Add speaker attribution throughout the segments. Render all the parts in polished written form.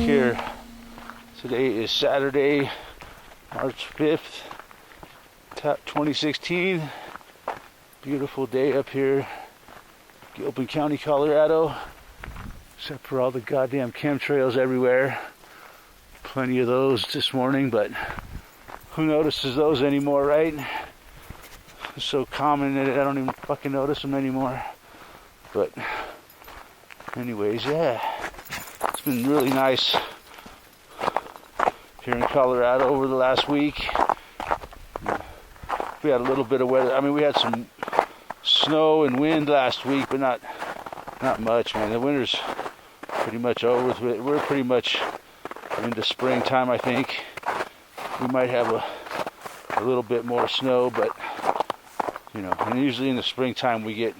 Speaker 1: here. Today is Saturday, March 5th, 2016. Beautiful day up here, Gilpin County, Colorado. Except for all the goddamn chemtrails everywhere. Plenty of those this morning, but who notices those anymore, right? It's so common that I don't even fucking notice them anymore. But anyways, yeah. It's been really nice here in Colorado over the last week. We had a little bit of weather. I mean, we had some snow and wind last week, but not much, man. The winter's pretty much over with. We're pretty much into springtime, I think. We might have a little bit more snow, but you know, and usually in the springtime we get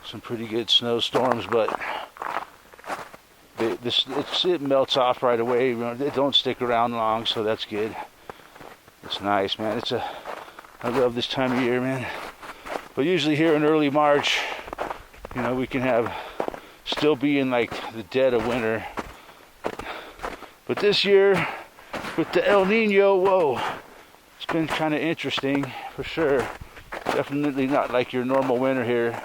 Speaker 1: some pretty good snowstorms, but it melts off right away. You know, they don't stick around long, so that's good. It's nice, man. I love this time of year, man. But usually here in early March, you know, we can still be in like the dead of winter. But this year, with the El Nino, whoa, it's been kind of interesting for sure. Definitely not like your normal winter here.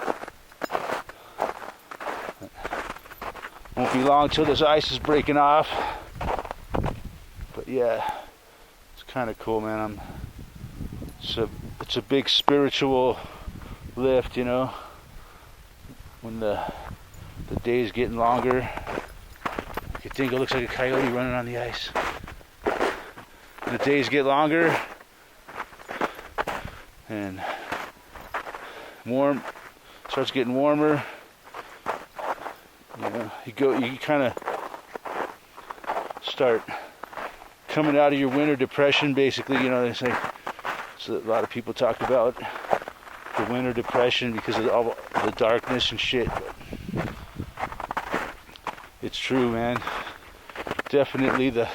Speaker 1: Won't be long till this ice is breaking off. But yeah, it's kind of cool, man. It's a big spiritual lift, you know. When the day's getting longer, you think it looks like a coyote running on the ice. When the days get longer and starts getting warmer. You know, you kind of start coming out of your winter depression, basically. You know, they say, so a lot of people talk about the winter depression because of all the darkness and shit. But it's true, man. Definitely the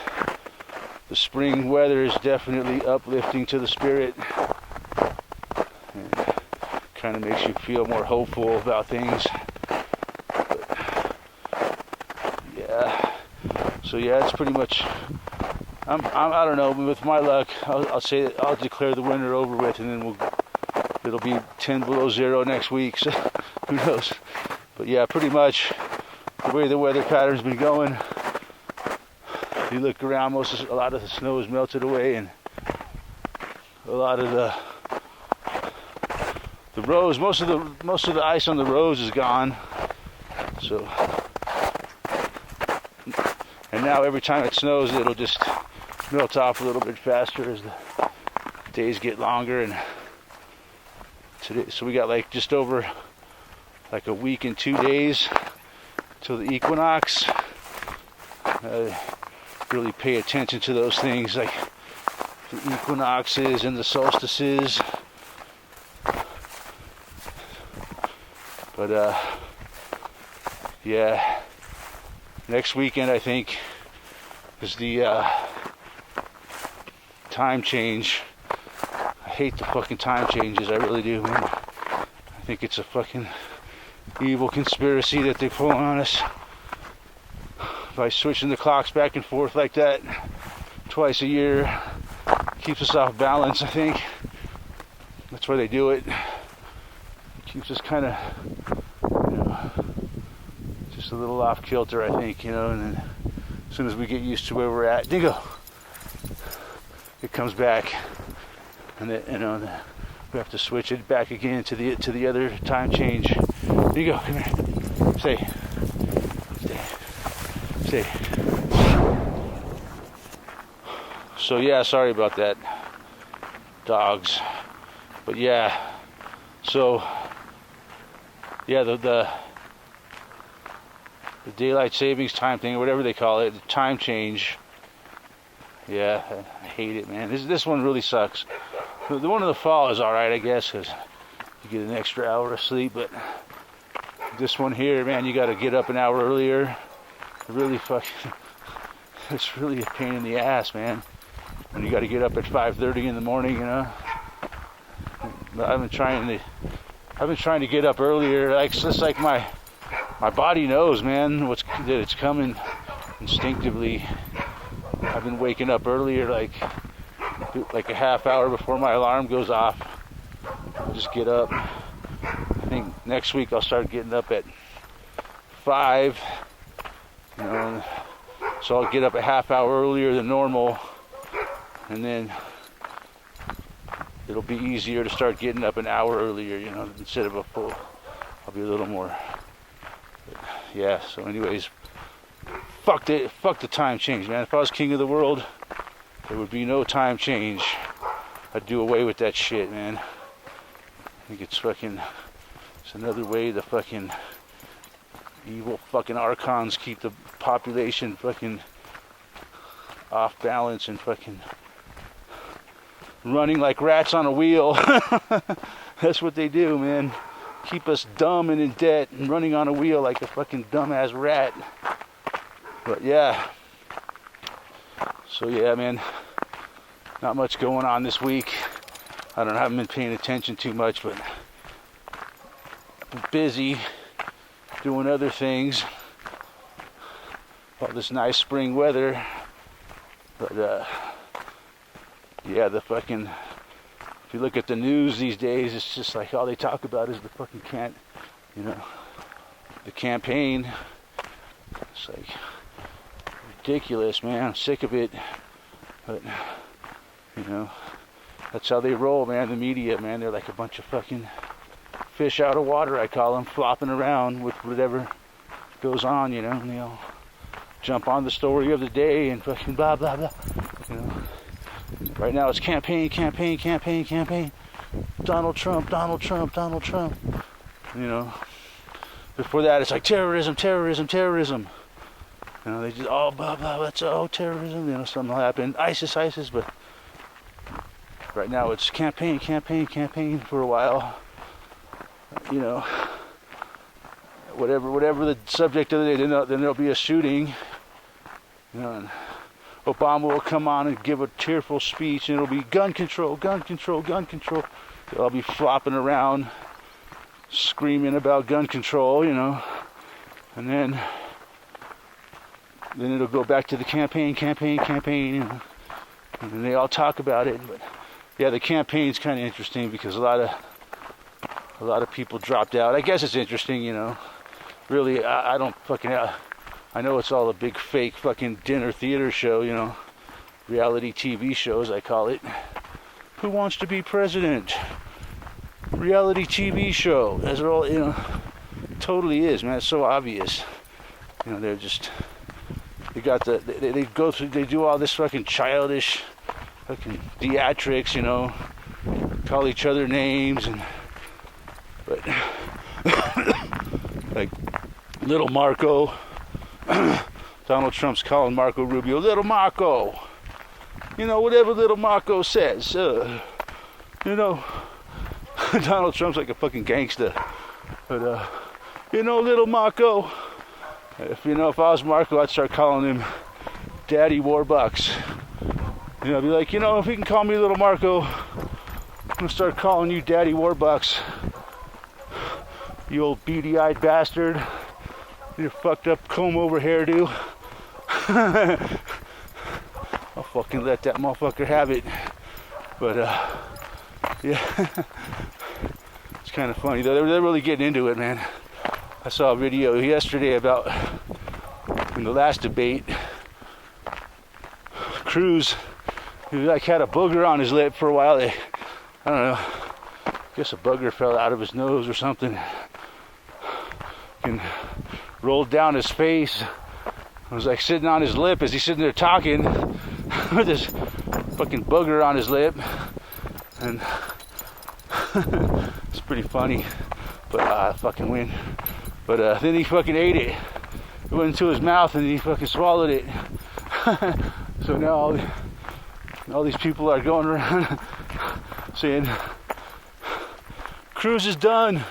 Speaker 1: spring weather is definitely uplifting to the spirit. And kind of makes you feel more hopeful about things. So yeah, it's pretty much. I don't know. With my luck, I'll say that I'll declare the winter over with, and then it'll be 10 below zero next week. So who knows? But yeah, pretty much the way the weather pattern's been going. If you look around, a lot of the snow has melted away, and a lot of the roads, most of the ice on the roads is gone. So. And now every time it snows, it'll just melt off a little bit faster as the days get longer. And today, so we got like just over like a week and 2 days till the equinox. Really pay attention to those things like the equinoxes and the solstices. But yeah. Next weekend, I think, is the time change. I hate the fucking time changes. I really do, man. I think it's a fucking evil conspiracy that they pull on us by switching the clocks back and forth like that twice a year. Keeps us off balance, I think. That's why they do it. Keeps us kind of, you know, just a little off kilter, I think, you know, and then as soon as we get used to where we're at, dingo, it comes back, and you know, we have to switch it back again to the other time change. Dingo, come here, stay. So yeah, sorry about that, dogs, but yeah, so yeah, the daylight savings time thing, or whatever they call it, the time change. Yeah, I hate it, man. This one really sucks. The one in the fall is all right, I guess, because you get an extra hour of sleep. But this one here, man, you got to get up an hour earlier. It's really a pain in the ass, man. When you got to get up at 5:30 in the morning, you know. But I've been trying to get up earlier. Like, it's just like my body knows, man, that it's coming. instinctively, I've been waking up earlier, like a half hour before my alarm goes off. I'll just get up. I think next week I'll start getting up at 5, you know, so I'll get up a half hour earlier than normal, and then it'll be easier to start getting up an hour earlier, you know, instead of a full. I'll be a little more. But yeah. So, anyways, fuck the time change, man. If I was king of the world, there would be no time change. I'd do away with that shit, man. I think it's another way the fucking evil fucking archons keep the population fucking off balance and fucking running like rats on a wheel. That's what they do, man. Keep us dumb and in debt and running on a wheel like a fucking dumbass rat. But yeah. So yeah, man. Not much going on this week. I haven't been paying attention too much, but I've been busy doing other things. All this nice spring weather. But yeah, if you look at the news these days, it's just like all they talk about is the fucking the campaign. It's like ridiculous, man. I'm sick of it. But, you know, that's how they roll, man. The media, man, they're like a bunch of fucking fish out of water, I call them, flopping around with whatever goes on, you know, and they all jump on the story of the day and fucking blah, blah, blah, you know. Right now it's campaign. Donald Trump. You know. Before that it's like terrorism. You know, they just blah blah, that's terrorism, you know, something will happen. ISIS, but right now it's campaign for a while. You know. Whatever the subject of the day, then there'll be a shooting. You know, and Obama will come on and give a tearful speech, and it'll be gun control. They'll all be flopping around, screaming about gun control, you know, and then it'll go back to the campaign, you know, and they all talk about it. But yeah, the campaign's kind of interesting because a lot of people dropped out. I guess it's interesting, you know. Really, I don't fucking. I know it's all a big fake fucking dinner theater show, you know, reality TV shows, I call it. Who wants to be president? Reality TV show. That's all, you know, totally is, man. It's so obvious. You know, they do all this fucking childish fucking theatrics, you know, call each other names, but like Little Marco. Donald Trump's calling Marco Rubio Little Marco. You know, whatever Little Marco says. You know, Donald Trump's like a fucking gangster. But, you know, Little Marco. If I was Marco, I'd start calling him Daddy Warbucks. You know, I'd be like, you know, if you can call me Little Marco, I'm gonna start calling you Daddy Warbucks. You old beady-eyed bastard. Your fucked up comb over hairdo. I'll fucking let that motherfucker have it. But yeah, it's kind of funny though. They're really getting into it, man. I saw a video yesterday about in the last debate, Cruz, he like had a booger on his lip for a while. I don't know. I guess a booger fell out of his nose or something. And rolled down his face. It was like sitting on his lip as he's sitting there talking with this fucking booger on his lip. And it's pretty funny. But I fucking win. But then he fucking ate it. It went into his mouth and he fucking swallowed it. So now all these people are going around saying, Cruz is done.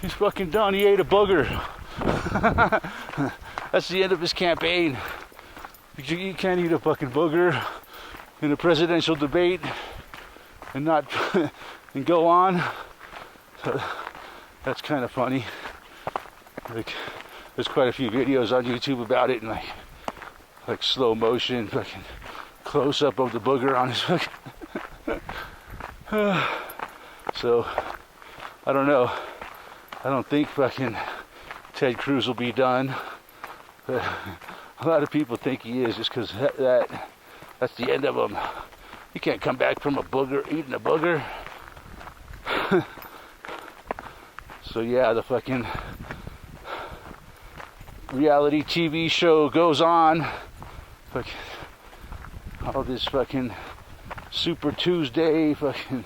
Speaker 1: He's fucking done. He ate a booger. That's the end of his campaign. You can't eat a fucking booger in a presidential debate and not and go on. So that's kind of funny. Like, there's quite a few videos on YouTube about it, and like like slow motion, fucking close up of the booger on his fucking. So, I don't know. I don't think fucking Ted Cruz will be done. But a lot of people think he is just because that's the end of him. You can't come back from a booger, eating a booger. So yeah, the fucking reality TV show goes on. Fucking all this fucking Super Tuesday, fucking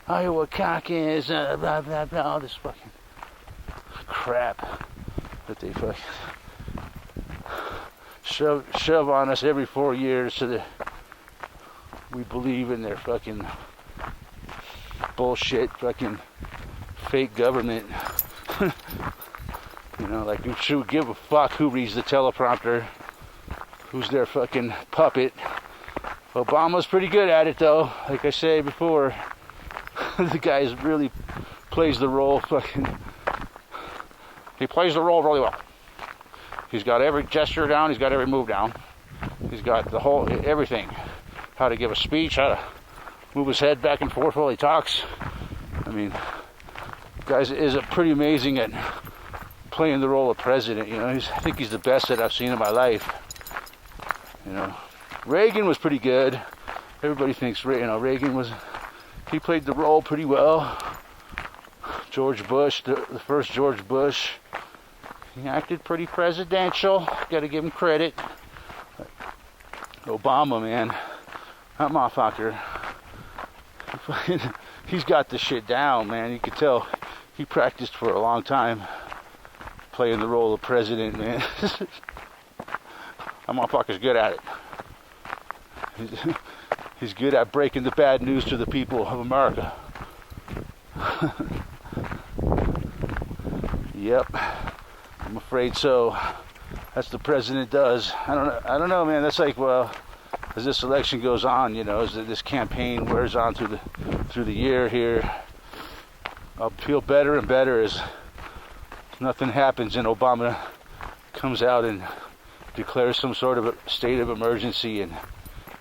Speaker 1: Iowa caucus, blah blah blah, all this fucking crap that they fucking shove on us every 4 years so that we believe in their fucking bullshit, fucking fake government. You know, like we should give a fuck who reads the teleprompter, who's their fucking puppet. Obama's pretty good at it though. Like I say before, the guy really plays the role fucking. He plays the role really well. He's got every gesture down. He's got every move down. He's got the whole everything. How to give a speech. How to move his head back and forth while he talks. I mean, guys is pretty amazing at playing the role of president. You know, I think he's the best that I've seen in my life. You know, Reagan was pretty good. Everybody thinks Reagan was. He played the role pretty well. George Bush, the first George Bush, he acted pretty presidential. Got to give him credit. Obama, man, that motherfucker, he's got this shit down, man. You could tell he practiced for a long time playing the role of president, man. That motherfucker's good at it. He's good at breaking the bad news to the people of America. Yep, I'm afraid so. That's the president does. I don't know, man. That's like, well, as this election goes on, you know, as this campaign wears on through the year here, I'll feel better and better as nothing happens and Obama comes out and declares some sort of a state of emergency, and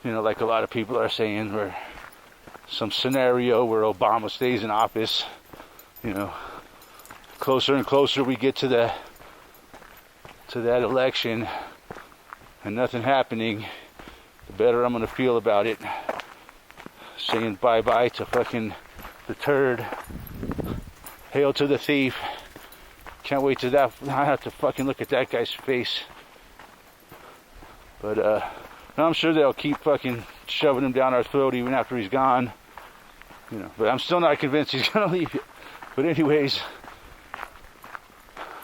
Speaker 1: you know, like a lot of people are saying, where some scenario where Obama stays in office. You know, closer and closer we get to that election and nothing happening, the better I'm gonna feel about it. Saying bye-bye to fucking the turd. Hail to the thief. Can't wait to that. I have to fucking look at that guy's face. But I'm sure they'll keep fucking shoving him down our throat even after he's gone. You know, but I'm still not convinced he's gonna leave it. But anyways,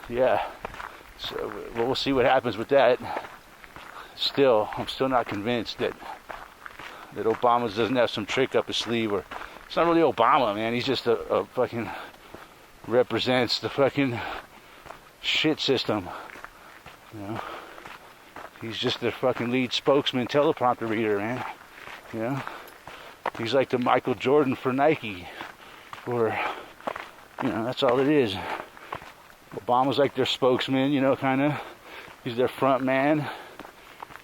Speaker 1: yeah. So we'll see what happens with that. Still, I'm still not convinced that Obama doesn't have some trick up his sleeve, or it's not really Obama, man. He's just a fucking represents the fucking shit system. You know, he's just the fucking lead spokesman, teleprompter reader, man. You know, he's like the Michael Jordan for Nike, or you know, that's all it is. Obama's like their spokesman, you know, kind of. He's their front man.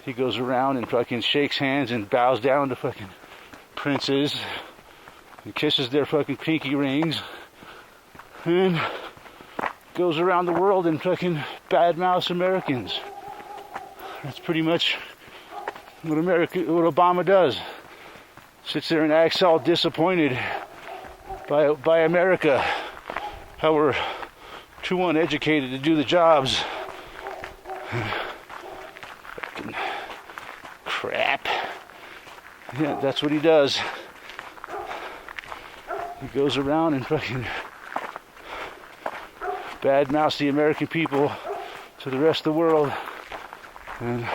Speaker 1: He goes around and fucking shakes hands and bows down to fucking princes and kisses their fucking pinky rings and goes around the world and fucking badmouths Americans. That's pretty much what Obama does. Sits there and acts all disappointed by America, how we're too uneducated to do the jobs. Fucking crap. Yeah, that's what he does. He goes around and fucking badmouths the American people to the rest of the world, and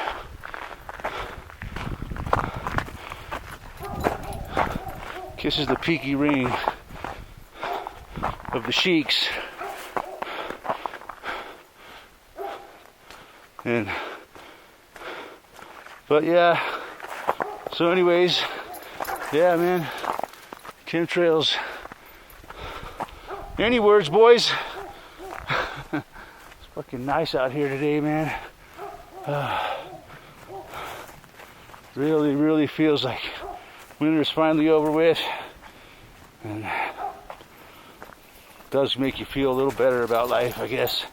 Speaker 1: kisses the pinky ring of the sheiks. But yeah, so anyways, yeah, man, chemtrails. Any words, boys? It's fucking nice out here today, man. Really feels like winter's finally over with, and it does make you feel a little better about life, I guess.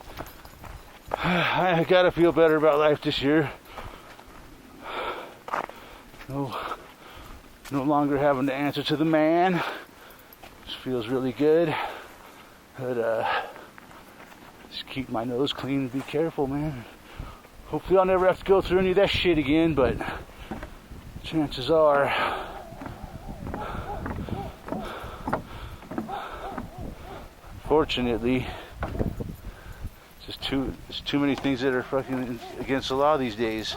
Speaker 1: I gotta feel better about life this year. No longer having to answer to the man. This feels really good. But just keep my nose clean and be careful, man. Hopefully I'll never have to go through any of that shit again, but chances are fortunately there's too many things that are fucking against the law these days.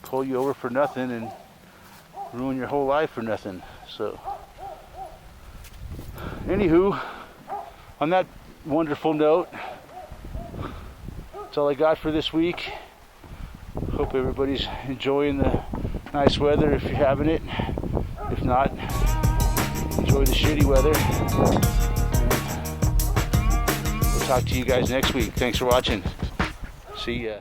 Speaker 1: Pull you over for nothing and ruin your whole life for nothing. So anywho, on that wonderful note, that's all I got for this week. Hope everybody's enjoying the nice weather if you're having it. If not, enjoy the shitty weather. We'll talk to you guys next week. Thanks for watching. See ya.